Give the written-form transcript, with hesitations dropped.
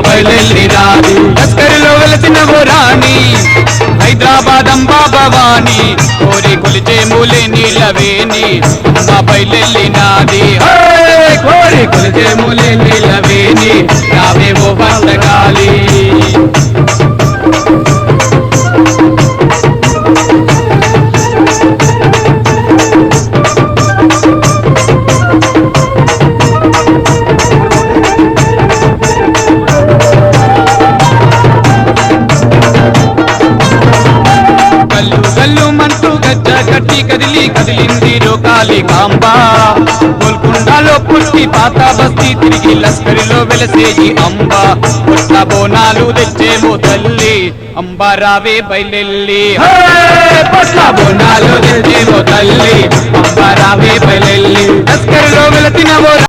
బయలెల్లినాది లస్కరులో వెలసిన ఓ రాణి హైదరాబాద్ అంబా భవాని కోరి కొలిచే మూలే నీలవేణి అంబా బయలెల్లినాది కోరి కొలిచే మూలే నీలవేణి రావేవో భద్రకాళి కదిలింది రోకాలి కాంబా గోల్కొండలో పుట్టి పాత బస్తీ తిరిగి లస్కరిలో వెలసేయి అంబా పుట్ట బోనాలు తెచ్చేమో తల్లి అంబా రావే బయలెల్లి పుట్ట బోనాలు తెచ్చేమో తల్లి అంబా రావే బయలెల్లి లస్కరిలో వెలసినవో